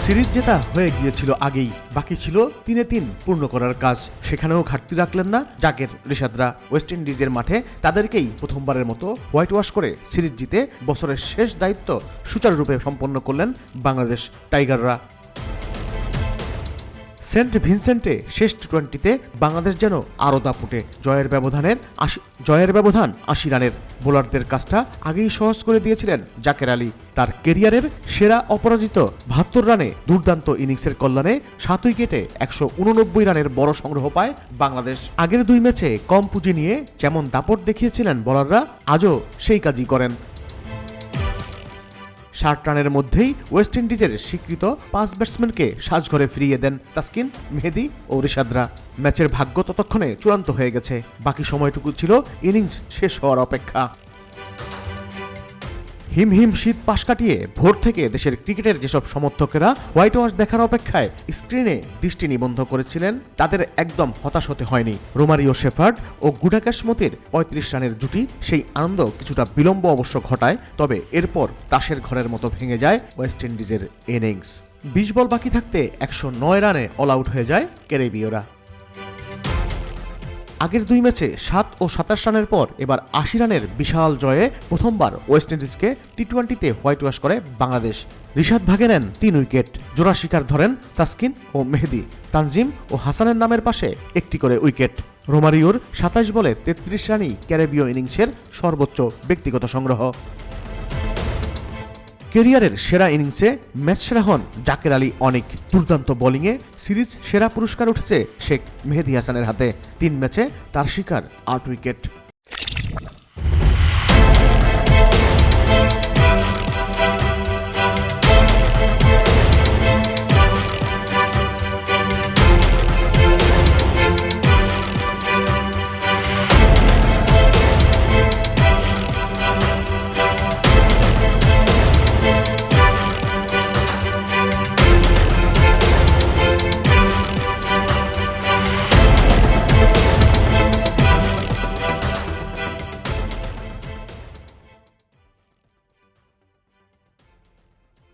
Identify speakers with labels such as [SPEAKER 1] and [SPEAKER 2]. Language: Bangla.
[SPEAKER 1] সিরিজ জেতা হয়ে গিয়েছিল আগেই, বাকি ছিল 3-3 পূর্ণ করার কাজ। সেখানেও ঘাটতি রাখলেন না জাকের ঋষাদরা। ওয়েস্ট ইন্ডিজের মাঠে তাদেরকেই প্রথমবারের মতো হোয়াইট ওয়াশ করে সিরিজ জিতে বছরের শেষ দায়িত্ব সুচারুরূপে সম্পন্ন করলেন বাংলাদেশ টাইগাররা। সেন্ট ভিনসেন্টে শেষ টি-20তে বাংলাদেশ যেন আরও দাপুটে। জয়ের ব্যবধান 80 রানের। বোলারদের কাজটা আগেই সহজ করে দিয়েছিলেন জাকের আলী। তার কেরিয়ারের সেরা অপরাজিত 72 রানে দুর্দান্ত ইনিংসের কল্যাণে 7 উইকেটে 189 রানের বড় সংগ্রহ পায় বাংলাদেশ। আগের 2 ম্যাচে কম পুঁজি নিয়ে যেমন দাপট দেখিয়েছিলেন বোলাররা, আজও সেই কাজই করেন। 60 রানের মধ্যেই ওয়েস্ট ইন্ডিজের স্বীকৃত 5 ব্যাটসম্যানকে সাজঘরে ফিরিয়ে দেন তাসকিন, মেহেদী ও ঋষাদরা। ম্যাচের ভাগ্য ততক্ষণে চূড়ান্ত হয়ে গেছে, বাকি সময়টুকু ছিল ইনিংস শেষ হওয়ার অপেক্ষা। হিমহিম শীত পাশ কাটিয়ে ভোর থেকে দেশের ক্রিকেটের যেসব সমর্থকেরা হোয়াইট ওয়াশ দেখার অপেক্ষায় স্ক্রিনে দৃষ্টি নিবদ্ধ করেছিলেন, তাদের একদম হতাশ হতে হয়নি। রোমারিও শেফার্ড ও গুডাকাশ মতির 35 রানের জুটি সেই আনন্দ কিছুটা বিলম্ব অবশ্য ঘটায়, তবে এরপর তাসের ঘরের মতো ভেঙে যায় ওয়েস্ট ইন্ডিজের ইনিংস। 20 বল বাকি থাকতে 109 রানে অল আউট হয়ে যায় ক্যারিবীয়রা। আগের 2 ম্যাচে 7 ও 27 রানের পর এবার 80 রানের বিশাল জয়ে প্রথমবার ওয়েস্ট ইন্ডিজকে টি-20তে হোয়াইট ওয়াশ করে বাংলাদেশ। ঋষাদ ভাগে নেন 3 উইকেট। জোড়া শিকার ধরেন তাসকিন ও মেহেদী। তানজিম ও হাসানের নামের পাশে একটি করে উইকেট। রোমারিওর 27 বলে 33 রানই ক্যারিবীয় ইনিংসের সর্বোচ্চ ব্যক্তিগত সংগ্রহ। কেরিয়ারের সেরা ইনিংসে ম্যাচ সেরা হন জাকের আলী অনিক। দুর্দান্ত বোলিংয়ে সিরিজ সেরা পুরস্কার উঠেছে শেখ মেহেদী হাসানের হাতে। 3 ম্যাচে তার শিকার 8 উইকেট।